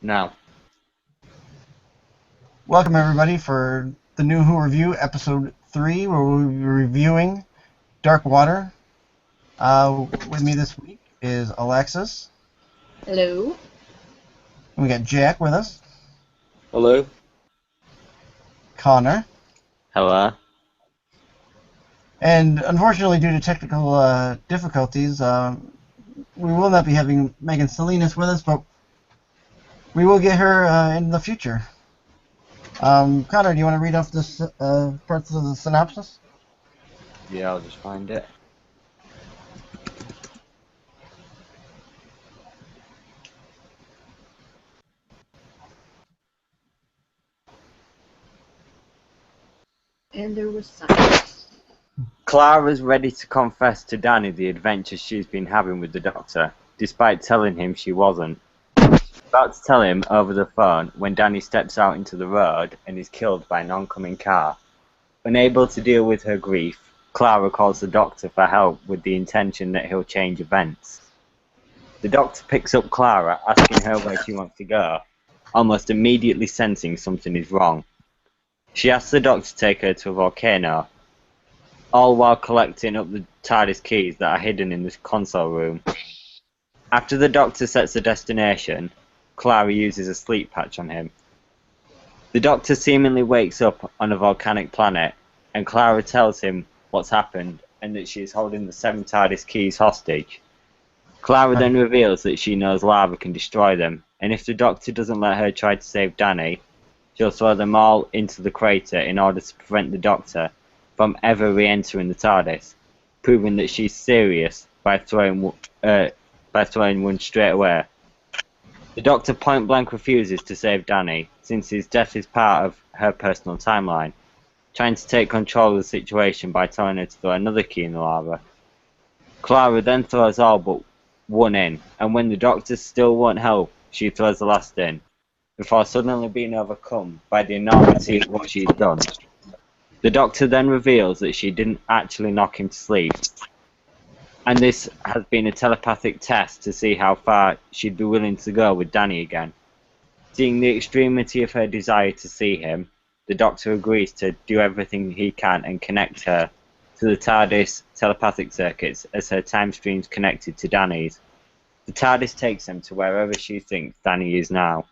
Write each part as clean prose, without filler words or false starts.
Now, Welcome everybody for the New Who Review, Episode 3, where we'll be reviewing Dark Water. With me this week is Alexis. Hello. And we got Jack with us. hello. Connor. Hello. And unfortunately, due to technical difficulties, we will not be having Megan Salinas with us, but we will get her in the future. Connor, do you want to read off this parts of the synopsis? Yeah, I'll just find it. And there was silence. Clara's ready to confess to Danny the adventures she's been having with the Doctor, despite telling him she wasn't. About to tell him over the phone when Danny steps out into the road and is killed by an oncoming car. Unable to deal with her grief, Clara calls the Doctor for help with the intention that he'll change events. The Doctor picks up Clara, asking her where she wants to go, almost immediately sensing something is wrong. She asks the Doctor to take her to a volcano, all while collecting up the TARDIS keys that are hidden in the console room. After the Doctor sets the destination, Clara uses a sleep patch on him. The Doctor seemingly wakes up on a volcanic planet, and Clara tells him what's happened and that she is holding the 7 TARDIS keys hostage. Clara then reveals that she knows lava can destroy them, and if the Doctor doesn't let her try to save Danny, she'll throw them all into the crater in order to prevent the Doctor from ever re-entering the TARDIS, proving that she's serious by throwing one straight away. The Doctor point-blank refuses to save Danny, since his death is part of her personal timeline, trying to take control of the situation by telling her to throw another key in the lava. Clara then throws all but one in, and when the Doctor still won't help, she throws the last in, before suddenly being overcome by the enormity of what she's done. The Doctor then reveals that she didn't actually knock him to sleep, and this has been a telepathic test to see how far she'd be willing to go with Danny again. Seeing the extremity of her desire to see him, the Doctor agrees to do everything he can and connect her to the TARDIS telepathic circuits as her time stream's connected to Danny's. The TARDIS takes them to wherever she thinks Danny is now.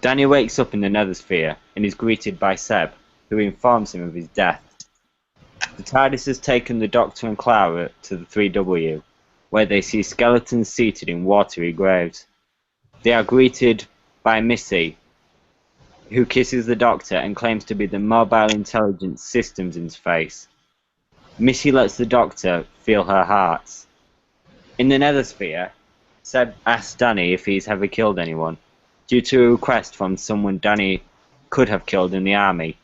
Danny wakes up in the Nethersphere and is greeted by Seb, who informs him of his death. The TARDIS has taken the Doctor and Clara to the 3W, where they see skeletons seated in watery graves. They are greeted by Missy, who kisses the Doctor and claims to be the Mobile Intelligence Systems interface. Missy lets the Doctor feel her heart. In the Nethersphere, Seb asks Danny if he's ever killed anyone, due to a request from someone Danny could have killed in the army.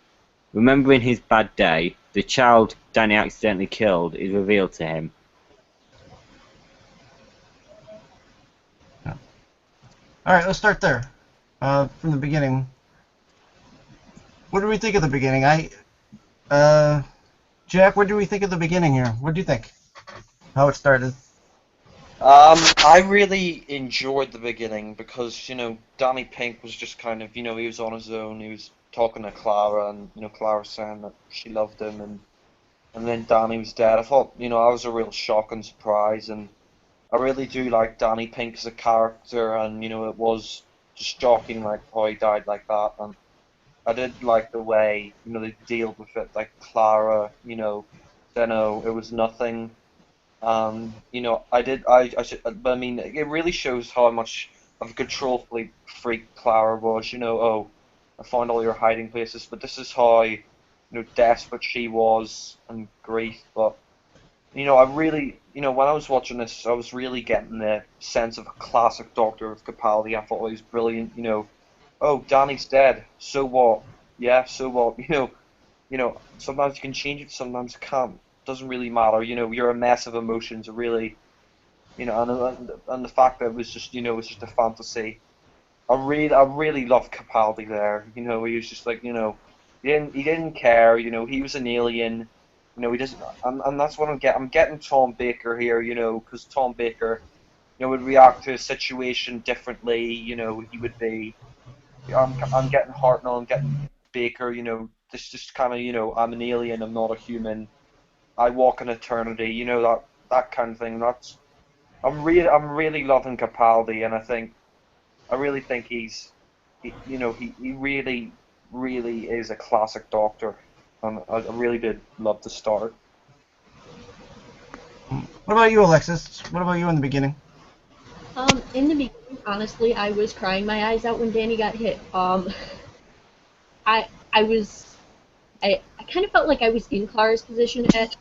Remembering his bad day, the child Danny accidentally killed is revealed to him. Alright, let's start there. From the beginning. What do we think of the beginning? Jack, what do we think of the beginning here? What do you think? How it started? I really enjoyed the beginning because, Danny Pink was just kind of, he was on his own, he was talking to Clara, and, Clara saying that she loved him, and then Danny was dead. I thought, I was a real shock and surprise, and I really do like Danny Pink as a character, and, it was just shocking, like, how he died like that, and I did like the way, they deal with it, like Clara, Zeno, it was nothing. But I mean, it really shows how much of a control freak Clara was. Oh, I found all your hiding places, but this is how, desperate she was and grief. But, I really, when I was watching this, I was really getting the sense of a classic Doctor of Capaldi. I thought it was brilliant. Oh, Danny's dead. So what? Yeah, so what? Sometimes you can change it, sometimes you can't. Doesn't really matter. You're a mess of emotions. Really, and the fact that it was just, it's just a fantasy. I really love Capaldi there. He was just like, he didn't care. He was an alien. He doesn't, and that's what I'm getting. I'm getting Tom Baker here. Because Tom Baker, would react to a situation differently. He would be, I'm getting Hartnell, I'm getting Baker. This just kind of, I'm an alien, I'm not a human. I walk in eternity. That kind of thing. I'm really loving Capaldi, and I really think he really, really is a classic Doctor, and I really did love the start. What about you, Alexis? What about you in the beginning? In the beginning, honestly, I was crying my eyes out when Danny got hit. I was, I kind of felt like I was in Clara's position at that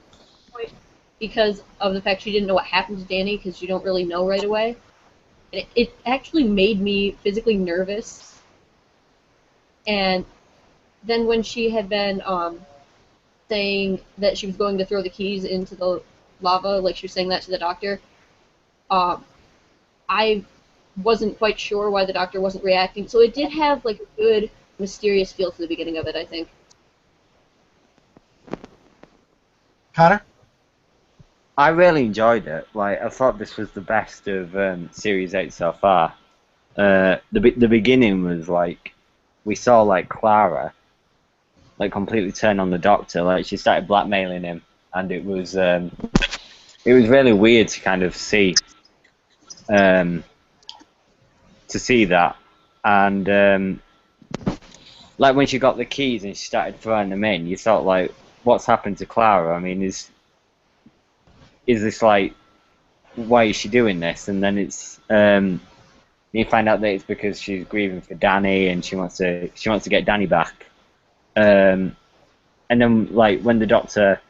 point because of the fact she didn't know what happened to Danny because you don't really know right away. And it actually made me physically nervous. And then when she had been saying that she was going to throw the keys into the lava, like she was saying that to the doctor, um, I wasn't quite sure why the doctor wasn't reacting. So it did have like a good mysterious feel to the beginning of it, I think. Connor? I really enjoyed it. Like, I thought this was the best of Series 8 so far. The beginning was like, we saw like Clara like completely turn on the Doctor. Like, she started blackmailing him, and it was really weird to kind of um, see that. And like when she got the keys and she started throwing them in, you thought like, what's happened to Clara? I mean, is this like, why is she doing this? And then it's you find out that it's because she's grieving for Danny and she wants to get Danny back. And then like when the Doctor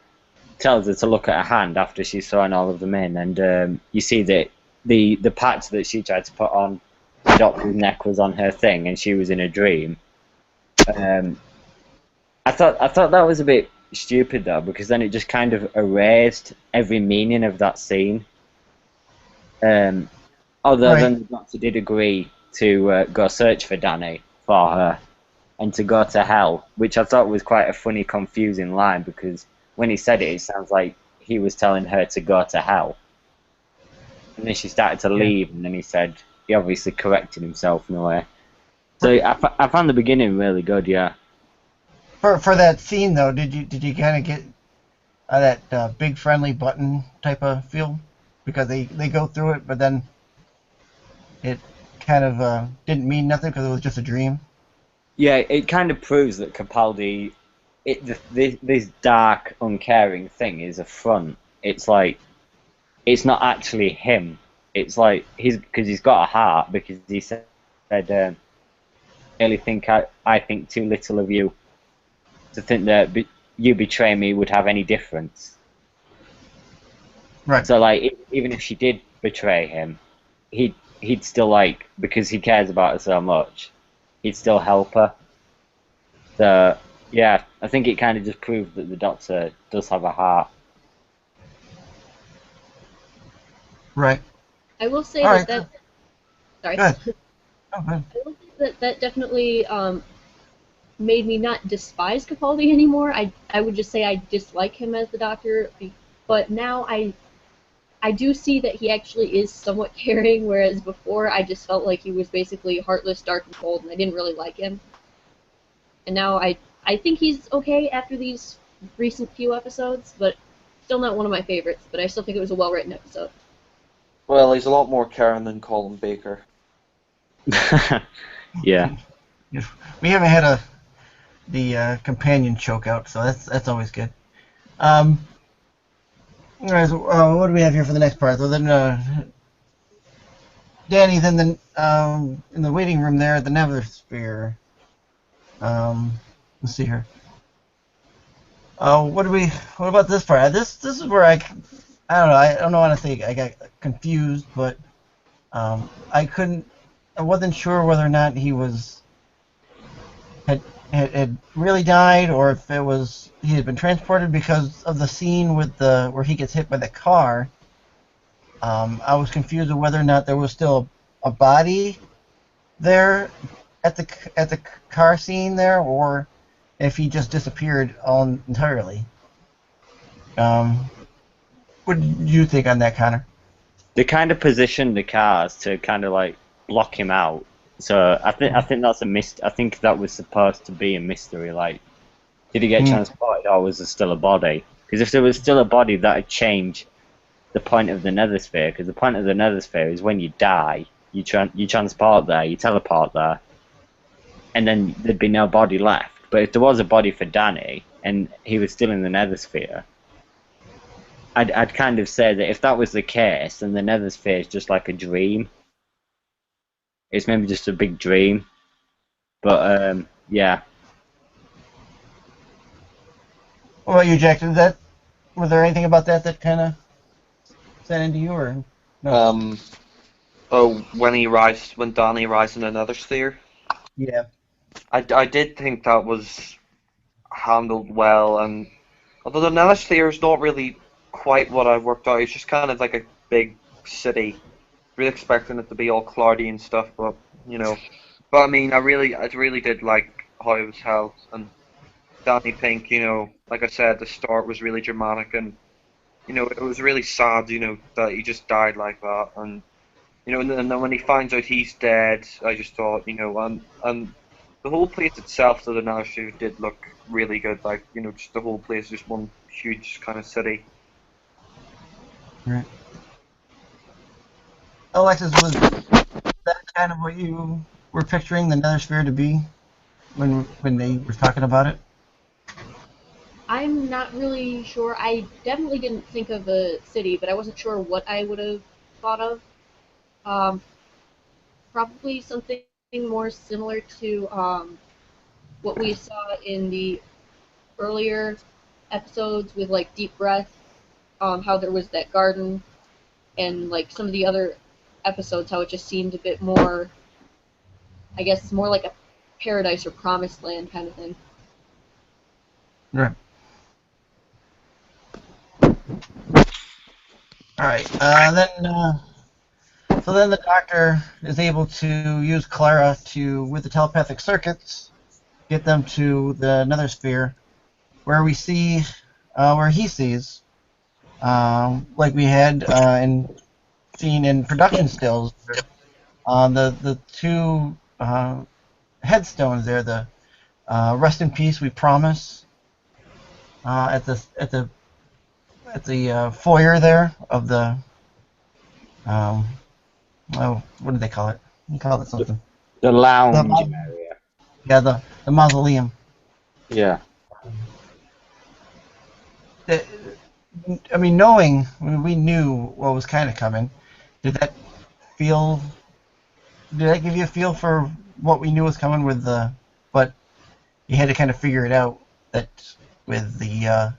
tells her to look at her hand after she's thrown all of them in, and you see that the patch that she tried to put on the Doctor's neck was on her thing, and she was in a dream. I thought that was a bit stupid though, because then it just kind of erased every meaning of that scene. Although Right. then the Doctor did agree to go search for Danny for her and to go to hell, which I thought was quite a funny, confusing line, because when he said it, it sounds like he was telling her to go to hell. And then she started to leave, and then he obviously corrected himself in a way. So I found the beginning really good, yeah. For that scene though, did you kind of get that big friendly button type of feel? Because they go through it, but then it kind of didn't mean nothing because it was just a dream. Yeah, it kind of proves that Capaldi, this dark, uncaring thing is a front. It's like, it's not actually him. It's like, because he's got a heart, because he said, I really think I think too little of you to think that you betray me would have any difference. Right. So like, even if she did betray him, he'd still like, because he cares about her so much, he'd still help her. So yeah, I think it kind of just proved that the Doctor does have a heart. Right. I will say All that right. sorry. Good. Oh, good. I will say that definitely made me not despise Capaldi anymore. I would just say I dislike him as the Doctor, but now I do see that he actually is somewhat caring, whereas before I just felt like he was basically heartless, dark, and cold, and I didn't really like him. And now I think he's okay after these recent few episodes, but still not one of my favorites. But I still think it was a well-written episode. Well, he's a lot more caring than Colin Baker. Yeah. We haven't had the companion choke out, so that's always good. All right, so, what do we have here for the next part? So then Danny's in the waiting room there at the Nether Sphere. Let's see here. What about this part? This is where I don't know. I don't know how to say I got confused, but I wasn't sure whether or not he had really died, or if he had been transported because of the scene where he gets hit by the car. I was confused of whether or not there was still a body there at the car scene there, or if he just disappeared entirely. What did you think on that, Connor? they kind of positioned the cars to kind of like block him out. So I think that's a I think that was supposed to be a mystery. Like, did he get transported, or was there still a body? Because if there was still a body, that'd change the point of the Nethersphere. Because the point of the Nethersphere is when you die, you transport there, you teleport there, and then there'd be no body left. But if there was a body for Danny and he was still in the Nethersphere, I'd kind of say that if that was the case, then the Nethersphere is just like a dream. It's maybe just a big dream. But yeah. What about you, Jack? Was there anything about that kind of sent into you, or no? When Danny rides in another sphere. Yeah. I did think that was handled well, and although the Nanosphere is not really quite what I worked out, it's just kind of like a big city. Really expecting it to be all cloudy and stuff, but but I mean, I really did like how it was held, and Danny Pink, like I said, the start was really dramatic, and it was really sad, that he just died like that, and and then when he finds out he's dead, I just thought, and the whole place itself, though the Nashville did look really good. Like, just the whole place, just one huge kind of city. Right. Alexis, was that kind of what you were picturing the Nethersphere to be when they were talking about it? I'm not really sure. I definitely didn't think of a city, but I wasn't sure what I would have thought of. Probably something more similar to what we saw in the earlier episodes with like Deep Breath, how there was that garden, and like some of the other episodes, how it just seemed a bit more, I guess, more like a paradise or promised land kind of thing. Right. All right. So then the Doctor is able to use Clara with the telepathic circuits, get them to the Nethersphere, where he sees, like we had seen in production stills, the two headstones there, the "Rest in Peace, We Promise," at the foyer there of the what do they call it? You call it something. The lounge area. Yeah, the mausoleum. Yeah. I mean, we knew what was kind of coming. Did that give you a feel for what we knew was coming but you had to kind of figure it out that with the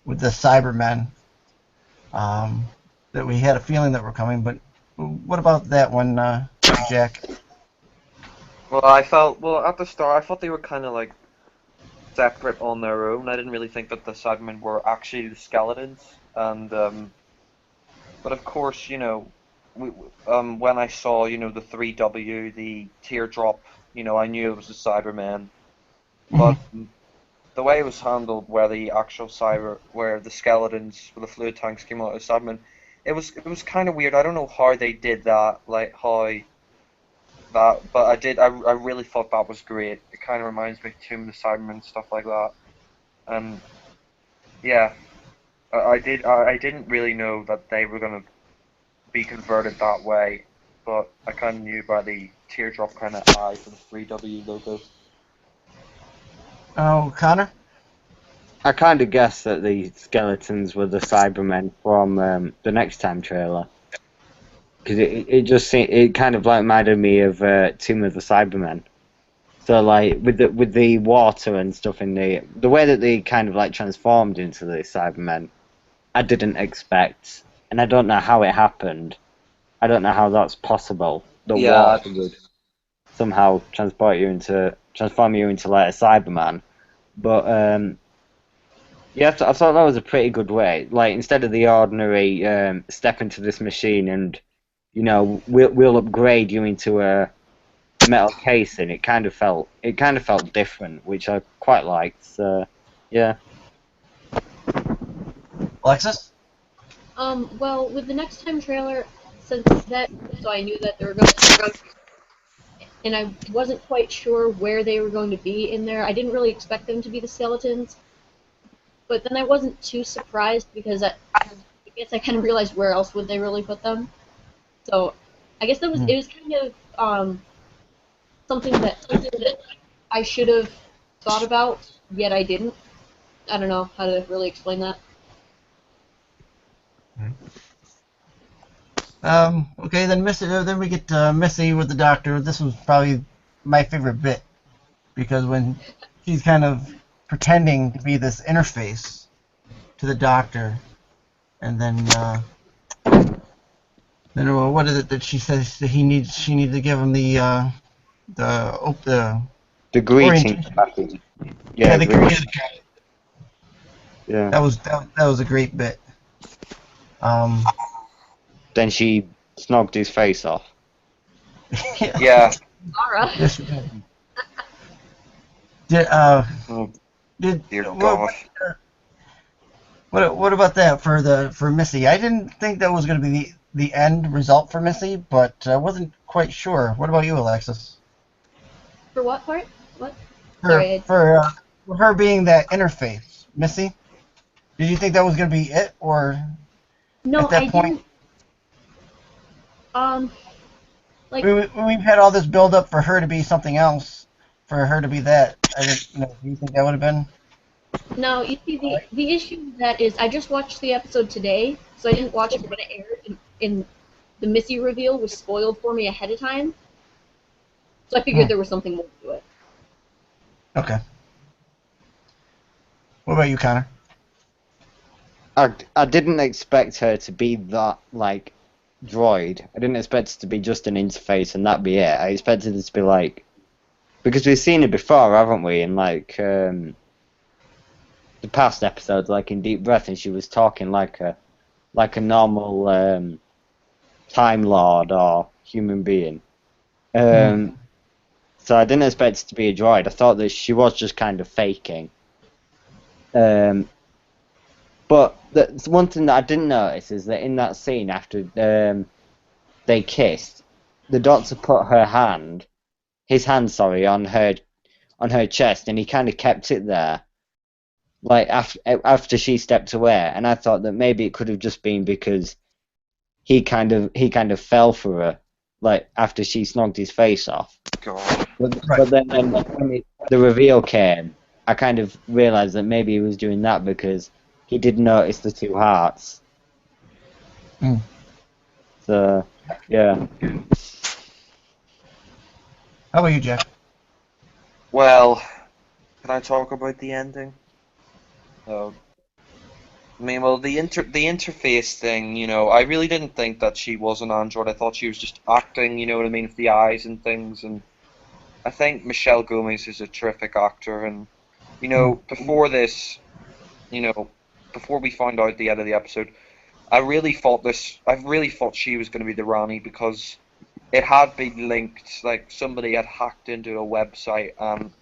Cybermen, that we had a feeling that were coming. But what about that one, Jack? Well, at the start, I thought they were kind of like separate on their own. I didn't really think that the Cybermen were actually the skeletons, and but of course, when I saw, the 3W, the teardrop, I knew it was the Cybermen. But the way it was handled, where the skeletons, where the fluid tanks came out of Cybermen, it was kind of weird. I don't know how they did that, like how that, but I really thought that was great. It kind of reminds me of Tomb of the Cybermen, stuff like that. And yeah, I didn't really know that they were gonna be converted that way, but I kind of knew by the teardrop kind of eye for the 3W logo. Oh, Connor? I kind of guessed that the skeletons were the Cybermen from the Next Time trailer. Because it kind of like reminded me of Tomb of the Cybermen. So like with the water and stuff in the way that they kind of like transformed into the Cybermen, I didn't expect, and I don't know how it happened. I don't know how that's possible. The water would somehow transform you into like a Cyberman. But yeah, I thought that was a pretty good way. Like instead of the ordinary step into this machine and we'll upgrade you into a metal casing. It kind of felt different, which I quite liked. So yeah. Alexis? Well, with the Next Time trailer, since that, so I knew that they were going to, and I wasn't quite sure where they were going to be in there. I didn't really expect them to be the skeletons, but then I wasn't too surprised because I guess I kind of realized where else would they really put them. So I guess it was kind of something that I should have thought about, yet I didn't. I don't know how to really explain that. Okay, then then we get Missy with the doctor. This was probably my favorite bit because when she's kind of pretending to be this interface to the doctor, and then what is it that she says that she needs to give him the greeting orientation. package. Yeah, the greeting. greeting. Yeah. That was a great bit. Then she snogged his face off. Yeah. Laura. Yes, we did. Did Dear God. what about that for Missy? I didn't think that was going to be the end result for Missy, but I wasn't quite sure. What about you, Alexis? For what part? What? For Sorry. for her being that interface, Missy. Did you think that was going to be it, or No, at that I point? didn't. Like, We've had all this build up for her to be something else, for her to be that. I didn't. Do you think that would have been? no, you see, the issue with that is I just watched the episode today, so I didn't watch it when it aired, and the Missy reveal was spoiled for me ahead of time. So I figured there was something more to it. Okay. What about you, Connor? I didn't expect her to be that, like, droid. I didn't expect it to be just an interface and that be it. I expected it to be like, because we've seen it before, haven't we? In like the past episodes, like in Deep Breath, and she was talking like a normal Time Lord or human being. So I didn't expect it to be a droid. I thought that she was just kind of faking. But one thing that I didn't notice is that in that scene after they kissed, the doctor put his hand, on her chest, and he kind of kept it there, like after she stepped away. And I thought that maybe it could have just been because he kind of fell for her, like after she snogged his face off. God. But then when the reveal came, I kind of realised that maybe he was doing that because he did notice the two hearts. So, yeah. How about you, Jack? Well, can I talk about the ending? I mean, well, the interface thing, I really didn't think that she was an android. I thought she was just acting, you know what I mean, with the eyes and things. And I think Michelle Gomez is a terrific actor. And before this, before we found out the end of the episode, I really thought she was going to be the Rani because it had been linked, like somebody had hacked into a website and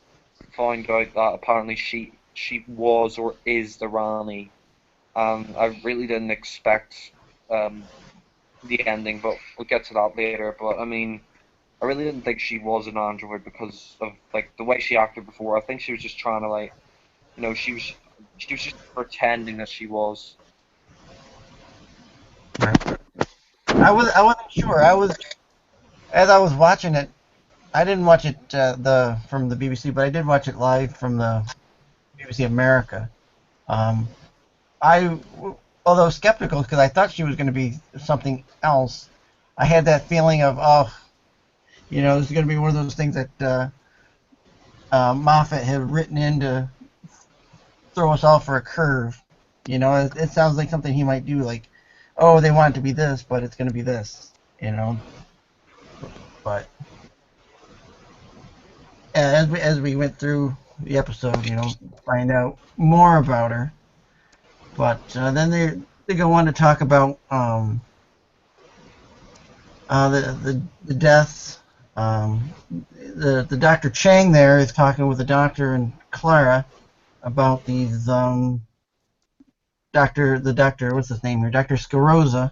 found out that apparently she was or is the Rani. I really didn't expect the ending, but we'll get to that later. But I mean, I really didn't think she was an android because of like the way she acted before. I think she was just trying to she was just pretending that she was. I wasn't sure. As I was watching it, I didn't watch it from the BBC, but I did watch it live from the BBC America. Although skeptical because I thought she was going to be something else, I had that feeling of this is going to be one of those things that Moffat had written in to throw us all for a curve. It sounds like something he might do, like, oh, they want it to be this, but it's going to be this, But as we went through the episode, find out more about her. But then they go on to talk about the deaths. The Dr. Chang there is talking with the doctor and Clara about these the doctor, what's his name here? Dr. Scarosa.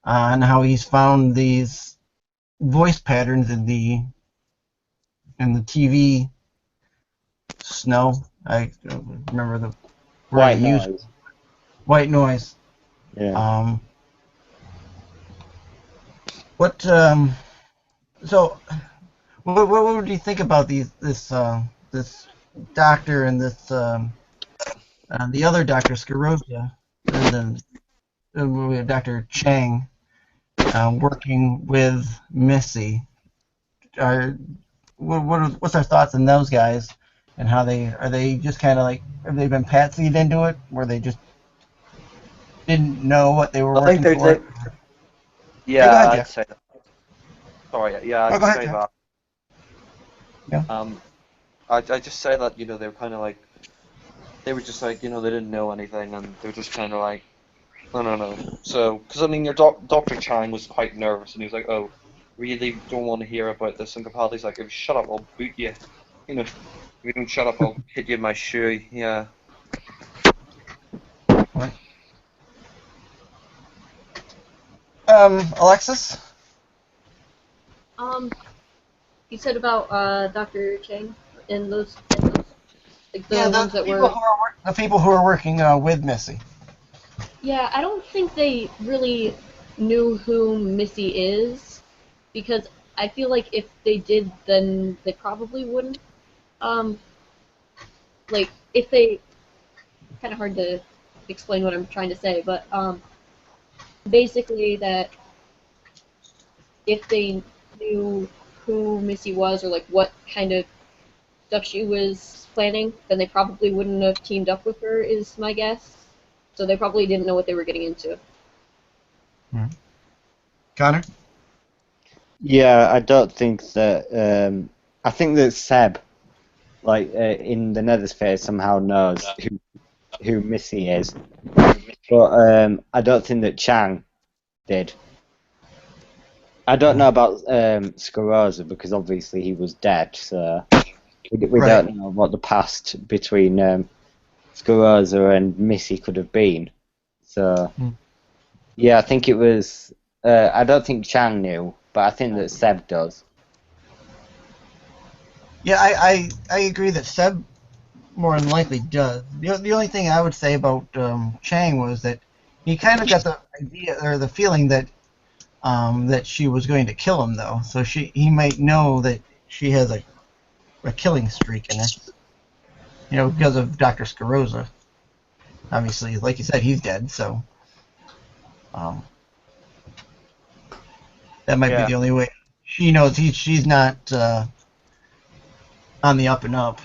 and how he's found these voice patterns in the TV snow. I don't remember the word White he used. noise. White noise. Yeah. So what would you think about this doctor and this the other Dr. Scarosa and then Dr. Chang working with Missy? What's our thoughts on those guys and how are they just kind of like, have they been patsied into it where they just didn't know what they were I think working for? yeah, Go ahead, I'd Jeff. say that. Sorry, yeah, Oh, I'd go ahead, say Jeff. that. Yeah. I just say that, they were kind of like, they were just like, they didn't know anything, and they were just kind of like, no. So, because I mean, your Dr. Chang was quite nervous, and he was like, oh, really don't want to hear about this, and Capaldi's like, if you shut up, I'll boot you. If you don't shut up, I'll hit you in my shoe. Yeah. Right. Alexis? You said about Dr. Chang and those like the Yeah, ones that people were. the people who are working with Missy. Yeah, I don't think they really knew who Missy is because I feel like if they did, then they probably wouldn't. Um, like if they, kind of hard to explain what I'm trying to say, but basically that if they knew who Missy was or like what kind of stuff she was planning, then they probably wouldn't have teamed up with her, is my guess. So they probably didn't know what they were getting into. Connor? Yeah, I don't think that. I think that Seb, like in the Nethersphere, somehow knows who Missy is, but I don't think that Chang did. I don't know about Scarosa because obviously he was dead, so we Right. don't know what the past between Scarosa and Missy could have been. So yeah, I think it was. I don't think Chang knew, but I think that Seb does. Yeah, I agree that Seb more than likely does. The only thing I would say about Chang was that he kind of got the idea or the feeling that that she was going to kill him, though. So he might know that she has a killing streak in her, because of Dr. Scarosa. Obviously, like you said, he's dead, so that might be Yeah. the only way. She knows she's not on the up and up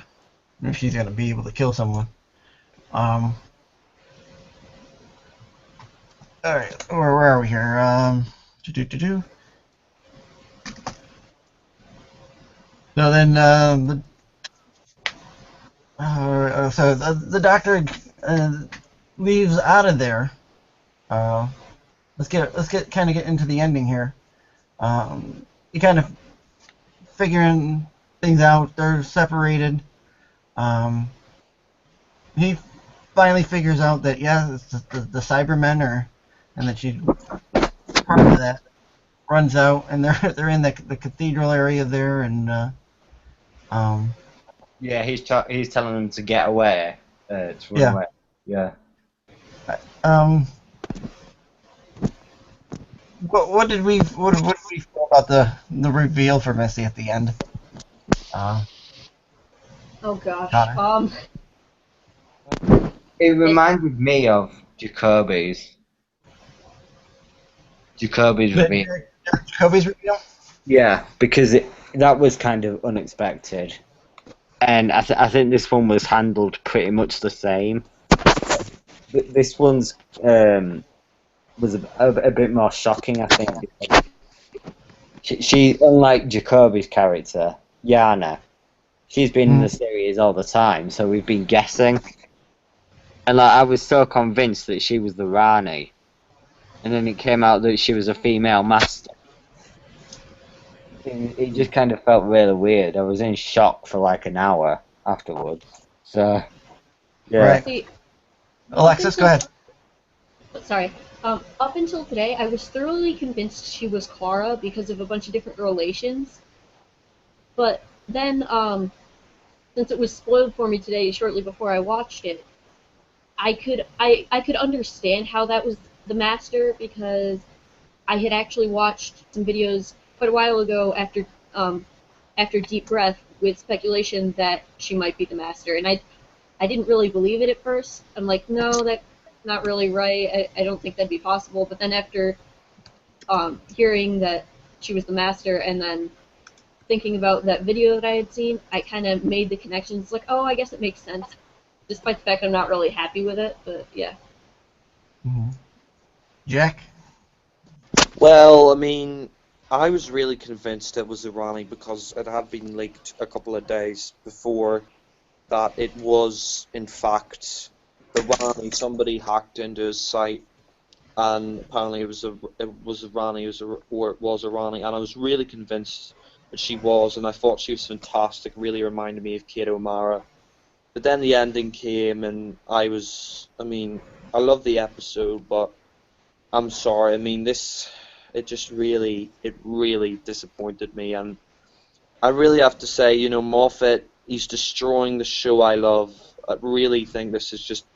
if she's going to be able to kill someone. All right, where are we here? So then so the doctor leaves out of there. Let's get kind of get into the ending here. You kind of figuring things out. They're separated. He finally figures out that it's the Cybermen and that she's part of that. Runs out and they're in the cathedral area there and Yeah, he's telling them to get away, to run away. Yeah. What did we feel about the reveal for Missy at the end? Oh gosh. Connor? It reminded me of Jacoby's reveal. Jacoby's reveal? Yeah, because that was kind of unexpected, and I think this one was handled pretty much the same. This one's was a bit more shocking, I think. She unlike Jacoby's character, Yana, she's been in the series all the time, so we've been guessing. And I was so convinced that she was the Rani, and then it came out that she was a female master. It just kind of felt really weird. I was in shock for like an hour afterwards. So, yeah. Right. See, Alexis, go ahead. sorry. Up until today, I was thoroughly convinced she was Clara because of a bunch of different relations. But then, since it was spoiled for me today, shortly before I watched it, I could understand how that was the Master because I had actually watched some videos quite a while ago after Deep Breath with speculation that she might be the Master, and I didn't really believe it at first. I'm like, no, that's not really right. I don't think that'd be possible. But then after hearing that she was the Master, and then thinking about that video that I had seen, I kind of made the connections. Like, oh, I guess it makes sense, despite the fact I'm not really happy with it. But yeah. Mm-hmm. Jack? Well, I mean, I was really convinced it was Irani because it had been leaked a couple of days before that it was, in fact, Irani. Somebody hacked into his site, and apparently it was Irani, or it was Irani, and I was really convinced that she was, and I thought she was fantastic. Really reminded me of Kate O'Mara. But then the ending came, and I mean, I love the episode, but I'm sorry. I mean, it really disappointed me, and I really have to say, you know, Moffat, he's destroying the show I love. I really think this is just,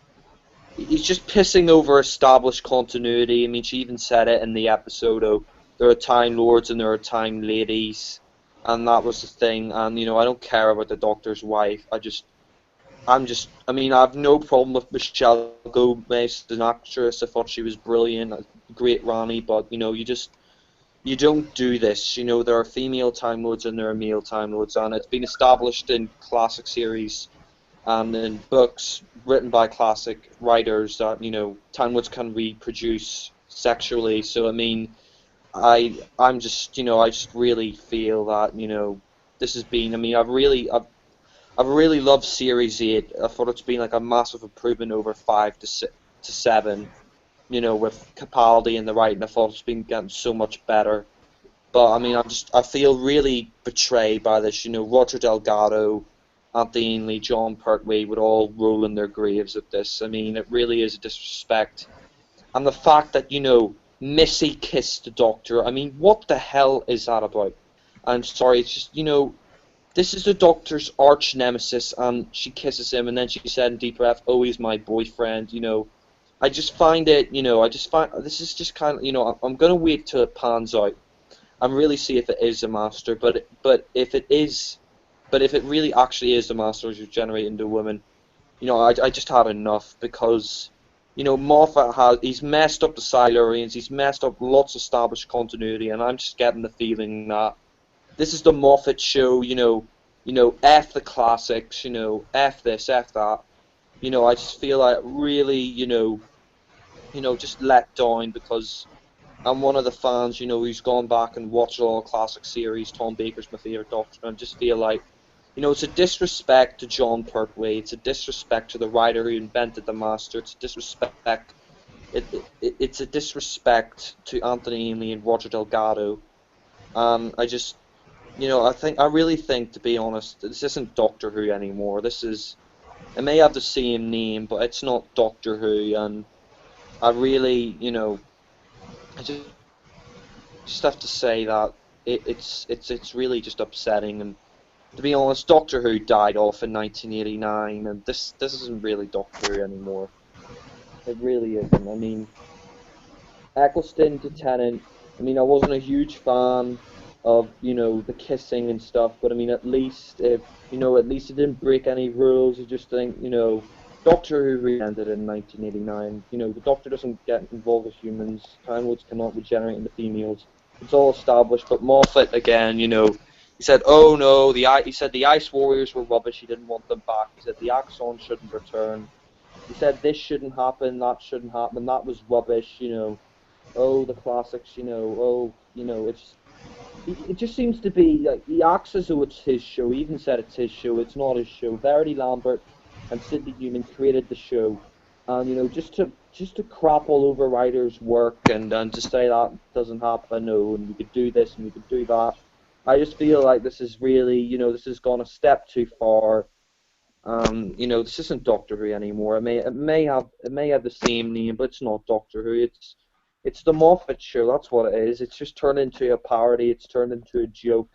he's just pissing over established continuity. I mean, she even said it in the episode, oh, there are Time Lords and there are Time Ladies, and that was the thing, and, you know, I don't care about the Doctor's wife. I mean, I have no problem with Michelle Gomez, as an actress. I thought she was brilliant, a great Rani, but, you know, you don't do this. You know, there are female Time Lords and there are male Time Lords, and it's been established in classic series and in books written by classic writers that, you know, Time Lords can reproduce sexually. So, I mean, I'm just, you know, I just really feel that, you know, this has been, I mean, I've really loved Series 8. I thought it's been like a massive improvement over 5 to 7, you know, with Capaldi and the writing. I thought it's been getting so much better. But I mean, I feel really betrayed by this. You know, Roger Delgado, Anthony Ainley, John Pertwee would all roll in their graves at this. I mean, it really is a disrespect. And the fact that, you know, Missy kissed the Doctor, I mean, what the hell is that about? I'm sorry, it's just, you know, this is the Doctor's arch nemesis, and she kisses him, and then she said in Deep Breath, oh, he's my boyfriend, you know. I just find it, you know, this is just kind of, you know, I'm going to wait till it pans out and really see if it is a Master, but if it is, but if it really actually is the Master who's generating the woman, you know, I just had enough because, you know, he's messed up the Silurians, he's messed up lots of established continuity, and I'm just getting the feeling that this is the Moffat show, you know, F the classics, you know, F this, F that. You know, I just feel like really, just let down because I'm one of the fans, you know, who's gone back and watched all classic series. Tom Baker's my favourite Doctor, and I just feel like, you know, it's a disrespect to John Pertwee, it's a disrespect to the writer who invented the Master, it's a disrespect, it's a disrespect to Anthony Ainley and Roger Delgado. I just, you know, I really think, to be honest, this isn't Doctor Who anymore. It may have the same name, but it's not Doctor Who, and I really, you know, I just have to say that it's really just upsetting. And to be honest, Doctor Who died off in 1989, and this isn't really Doctor Who anymore. It really isn't. I mean, Eccleston to Tennant. I mean, I wasn't a huge fan of, you know, the kissing and stuff, but I mean, at least at least it didn't break any rules. I just think, you know, Doctor Who ended in 1989. You know, the Doctor doesn't get involved with humans. Time Lords cannot regenerate into females. It's all established. But Moffat, again, you know, he said, oh no, he said the Ice Warriors were rubbish. He didn't want them back. He said the Axon shouldn't return. He said this shouldn't happen, that shouldn't happen. That was rubbish. You know, oh, the classics, you know, oh, you know, it just seems to be like he acts as though it's his show. He even said it's his show. It's not his show. Verity Lambert and Sidney Newman created the show, and you know, just to crap all over writers' work and to say that doesn't happen. No, and we could do this and we could do that. I just feel like this is really, you know, this has gone a step too far. You know, this isn't Doctor Who anymore. It may have the same name, but it's not Doctor Who. It's the Moffat show. That's what it is. It's just turned into a parody. It's turned into a joke.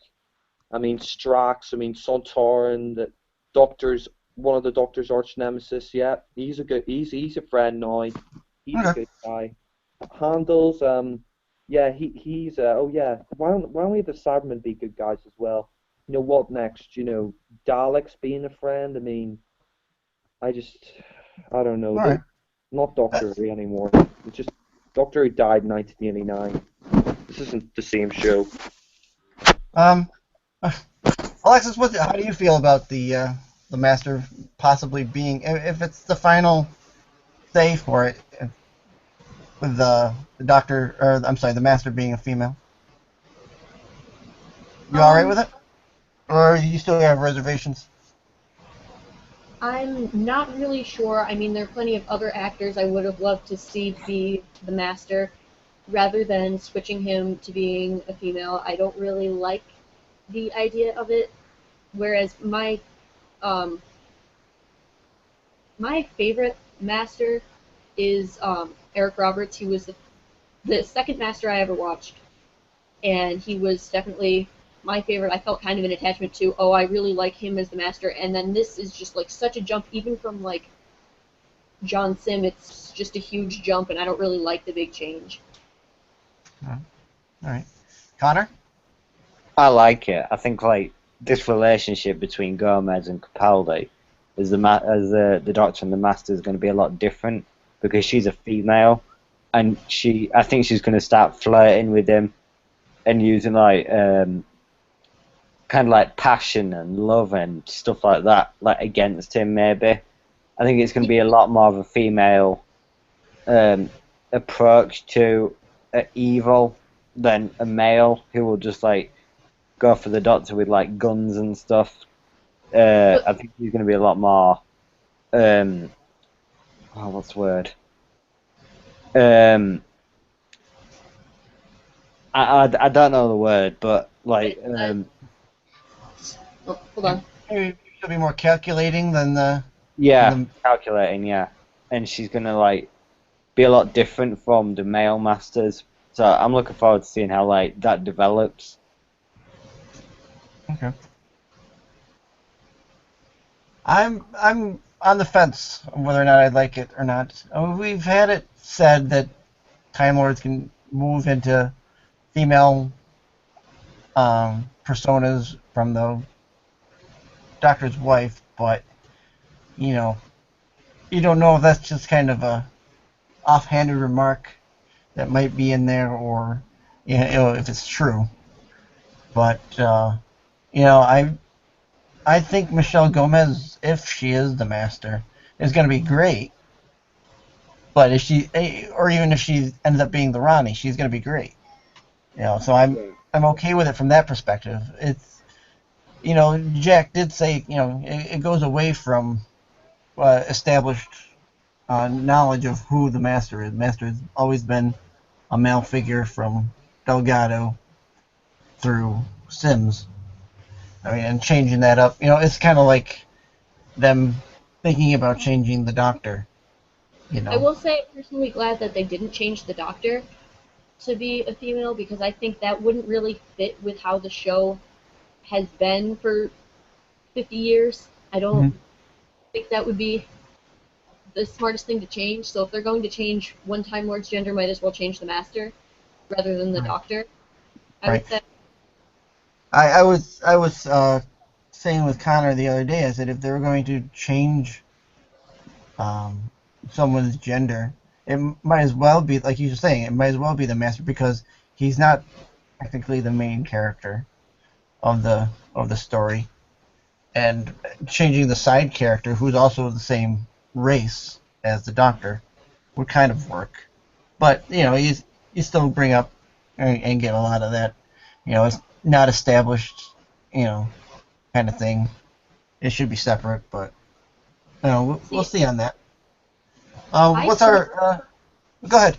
I mean, Strax. I mean, Sontaran. The Doctor's one of the Doctor's arch nemesis. Yeah, he's a good. He's a friend now. He's a Okay. good guy. Handles. Yeah, he's. Oh yeah. Why don't we have the Cybermen be good guys as well? You know what next? You know, Daleks being a friend. I mean, I don't know. All right. Not Doctor Who anymore. It's just Doctor Who died in 1989. This isn't the same show. Um, Alexis, how do you feel about the Master possibly being, if it's the final say for it, with the Doctor, or I'm sorry, the Master being a female? You all right with it, or you still have reservations? I'm not really sure. I mean, there are plenty of other actors I would have loved to see be the Master, rather than switching him to being a female. I don't really like the idea of it. Whereas um, my favorite Master is Eric Roberts. He was the second Master I ever watched, and he was definitely my favorite. I felt kind of an attachment to, oh, I really like him as the Master, and then this is just like such a jump, even from like John Sim. It's just a huge jump, and I don't really like the big change. All right, Connor. I like it. I think like this relationship between Gomez and Capaldi as the Doctor and the Master is going to be a lot different because she's a female, and I think she's going to start flirting with him and using like kind of like passion and love and stuff like that, like against him maybe. I think it's going to be a lot more of a female approach to evil than a male who will just like go for the Doctor with like guns and stuff. I think he's going to be a lot more. What's the word? I don't know the word, but like Oh, hold on. Maybe she'll be more calculating than the. yeah, than calculating, yeah, and she's going to like be a lot different from the male Masters. So I'm looking forward to seeing how like that develops. Okay. I'm on the fence on whether or not I like it or not. We've had it said that Time Lords can move into female personas from the Doctor's wife, but you know, you don't know if that's just kind of a offhanded remark that might be in there, or you know, if it's true. But you know, I think Michelle Gomez, if she is the Master, is going to be great. But if she, or even if she ends up being the Ronnie, she's going to be great. You know, so I'm okay with it from that perspective. It's, you know, Jack did say, you know, it goes away from established knowledge of who the Master is. Master has always been a male figure from Delgado through Sims. I mean, and changing that up, you know, it's kind of like them thinking about changing the Doctor. You know. I will say I'm personally glad that they didn't change the Doctor to be a female, because I think that wouldn't really fit with how the show has been for 50 years. I don't think that would be the smartest thing to change. So if they're going to change one Time Lord's gender, might as well change the Master rather than the Doctor, I would say. I was saying with Connor the other day, I said if they were going to change someone's gender, it might as well be, like you were saying, it might as well be the Master, because he's not technically the main character of the story, and changing the side character, who's also the same race as the Doctor, would kind of work. But you know, you still bring up and get a lot of that. You know, it's not established, you know, kind of thing. It should be separate, but you know, we'll see on that. What's our? Go ahead.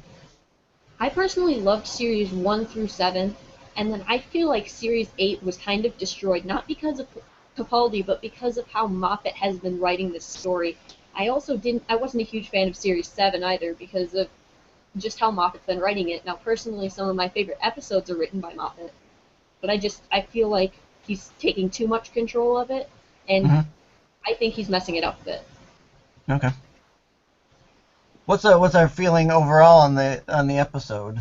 I personally loved series 1 through 7, and then I feel like series 8 was kind of destroyed, not because of Capaldi, but because of how Moffat has been writing this story. I wasn't a huge fan of series 7 either, because of just how Moffat's been writing it. Now, personally, some of my favorite episodes are written by Moffat, but I feel like he's taking too much control of it, and Mhm. I think he's messing it up a bit. Okay. What's our feeling overall on the episode?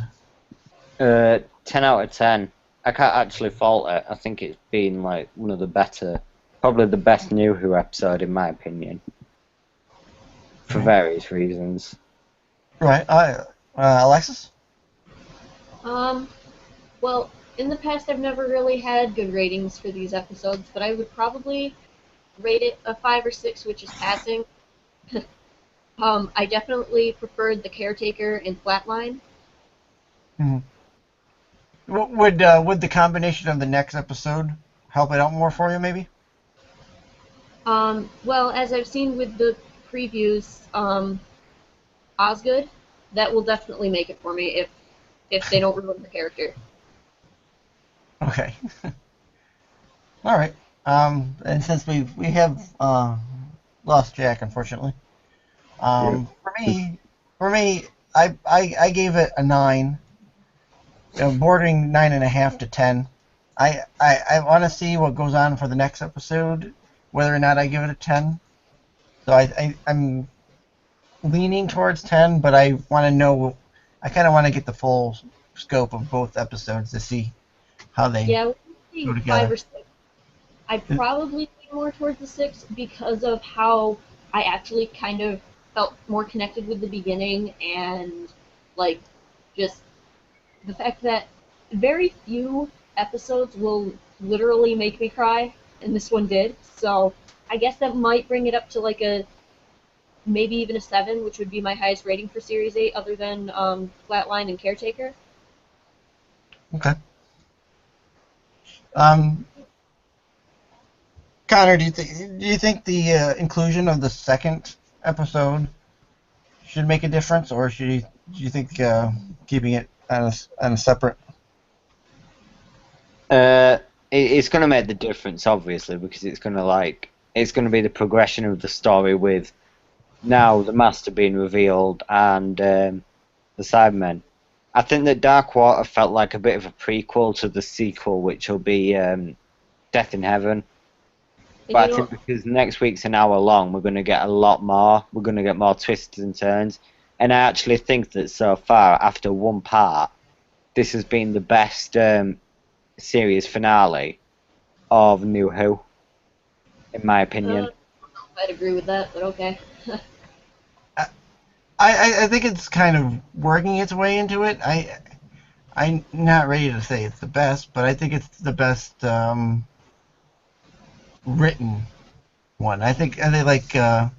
10 out of 10. I can't actually fault it. I think it's been like one of the better, probably the best New Who episode in my opinion, for Right. various reasons. Right. Alexis? Well, in the past, I've never really had good ratings for these episodes, but I would probably rate it a 5 or 6, which is passing. I definitely preferred The Caretaker and Flatline. Mhm. Would the combination of the next episode help it out more for you, maybe? Well, as I've seen with the previews, Osgood, that will definitely make it for me if they don't ruin the character. Okay. All right. And since we have lost Jack, unfortunately, for me, I gave it a 9, bordering 9.5 to 10. I want to see what goes on for the next episode, whether or not I give it a 10. So I'm leaning towards 10, but I want to know. I kind of want to get the full scope of both episodes to see how they Yeah, go maybe together. 5 or 6. I'd probably lean more towards the 6 because of how I actually kind of felt more connected with the beginning and like just the fact that very few episodes will literally make me cry, and this one did. So I guess that might bring it up to like a maybe even a 7, which would be my highest rating for Series 8, other than Flatline and Caretaker. Okay. Um, Connor, do you think the inclusion of the second episode should make a difference, or do you think keeping it on a separate? It's going to make the difference, obviously, because it's going to be the progression of the story with now the Master being revealed and the Cybermen. I think that Dark Water felt like a bit of a prequel to the sequel, which will be Death in Heaven. And But you I think know, because next week's an hour long, we're going to get a lot more. We're going to get more twists and turns. And I actually think that so far, after one part, this has been the best series finale of New Who, in my opinion. I'd agree with that, but okay. I think it's kind of working its way into it. I'm not ready to say it's the best, but I think it's the best written one. I think I like there's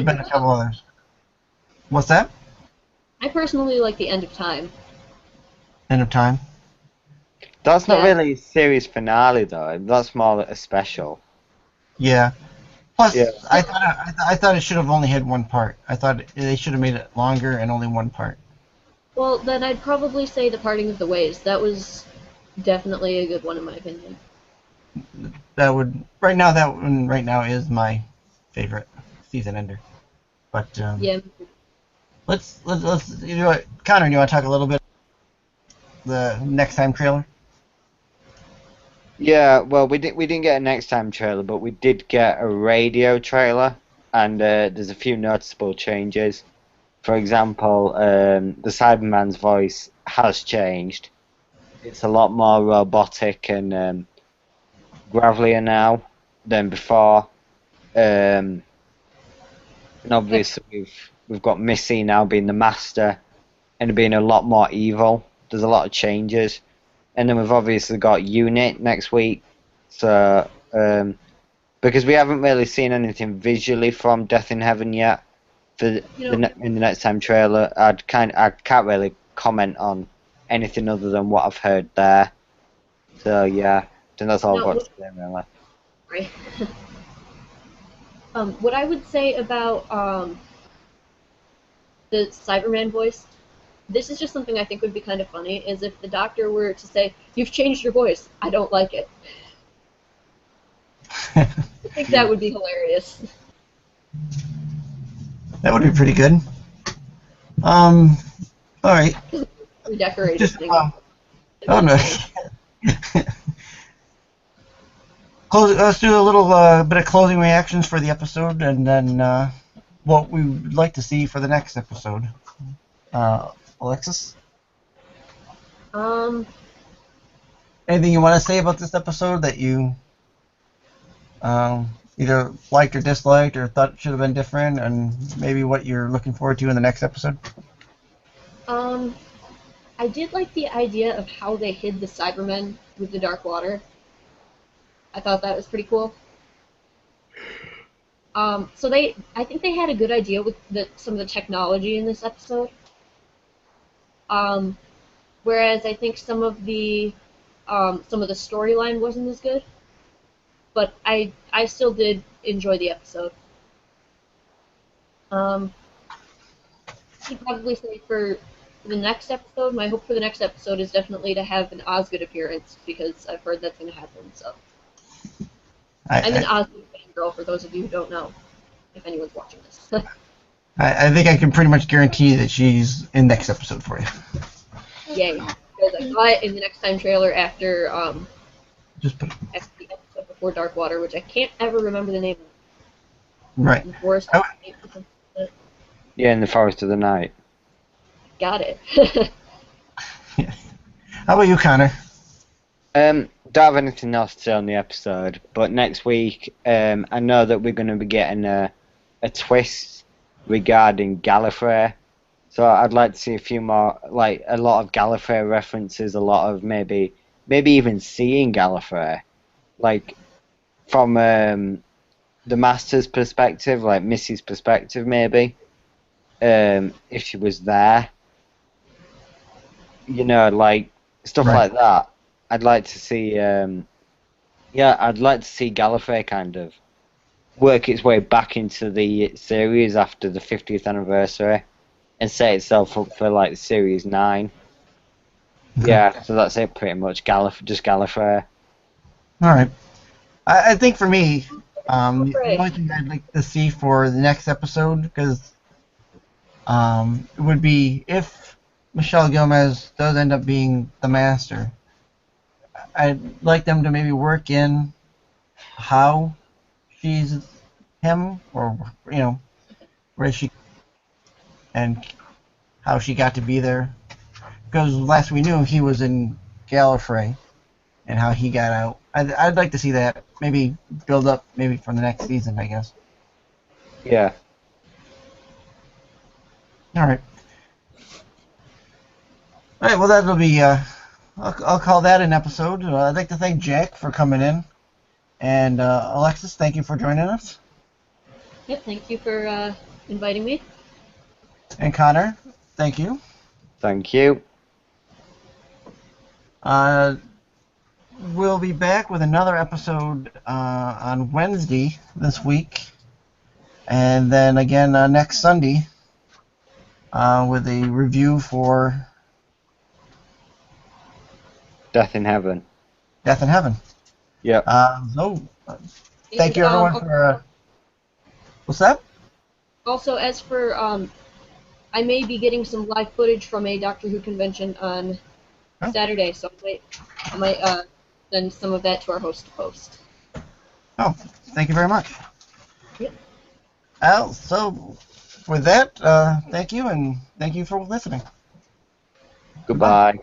been a couple others. What's that? I personally like the End of Time. End of Time. That's not Yeah. really a series finale, though. That's more a special. Yeah. Plus, Yeah. I thought it should have only had one part. I thought they should have made it longer and only one part. Well, then I'd probably say The Parting of the Ways. That was definitely a good one in my opinion. That one right now is my favorite season ender. But Yeah. let's you know what, Connor, do you want to talk a little bit the next time trailer? Yeah, well, we didn't get a next time trailer, but we did get a radio trailer, and there's a few noticeable changes. For example, the Cyberman's voice has changed. It's a lot more robotic and gravelier now than before. And obviously, we've got Missy now being the Master and being a lot more evil. There's a lot of changes. And then we've obviously got Unit next week. So, because we haven't really seen anything visually from Death in Heaven yet, in the next time trailer, I can't really comment on anything other than what I've heard there. So yeah, I think that's all I've got to say really. Right. What I would say about the Cyberman voice, this is just something I think would be kind of funny, is if the Doctor were to say, "You've changed your voice. I don't like it." I think that would be hilarious. That would be pretty good. All right. Redecorated Just thing. oh no. Let's do a little bit of closing reactions for the episode, and then what we would like to see for the next episode. Alexis, anything you want to say about this episode that you either liked or disliked, or thought should have been different, and maybe what you're looking forward to in the next episode? I did like the idea of how they hid the Cybermen with the dark water. I thought that was pretty cool. I think they had a good idea with some of the technology in this episode. Whereas I think some of the storyline wasn't as good. But I still did enjoy the episode. I'd probably say for the next episode, my hope for the next episode is definitely to have an Osgood appearance, because I've heard that's going to happen. So I'm an Osgood fangirl, for those of you who don't know, if anyone's watching this. I think I can pretty much guarantee that she's in next episode for you. Yay. Because I saw it in the Next Time trailer after Just put the episode before Dark Water, which I can't ever remember the name of. right. Forest. Yeah, in the Forest of the Night. Got it. How about you, Connor? Don't have anything else to say on the episode, but next week, I know that we're going to be getting a twist regarding Gallifrey. So I'd like to see a few more, like a lot of Gallifrey references, a lot of maybe even seeing Gallifrey, like from the Master's perspective, like Missy's perspective, maybe, if she was there. You know, like stuff Right. like that. I'd like to see, I'd like to see Gallifrey kind of work its way back into the series after the 50th anniversary and set itself up for like Series 9. Yeah, so that's it pretty much. Just Gallifrey. All right. I think for me, the Right. only thing I'd like to see for the next episode, because it would be if Michelle Gomez does end up being the Master, I'd like them to maybe work in how she's him, or where she and how she got to be there. Because last we knew, he was in Gallifrey, and how he got out. I'd like to see that maybe build up maybe for the next season, I guess. Yeah. All right. All right. Well, that'll be. I'll call that an episode. I'd like to thank Jack for coming in, and Alexis, thank you for joining us, Yep, thank you for inviting me. and Connor, thank you. Thank you. We'll be back with another episode on Wednesday this week, and then again next Sunday with a review for Death in Heaven. Death in Heaven. Yep. Thank you everyone for. What's that? Also, as for I may be getting some live footage from a Doctor Who convention on Oh. Saturday, so I might send some of that to our host to post. Oh, thank you very much. Yep. So with that, thank you, and thank you for listening. Goodbye.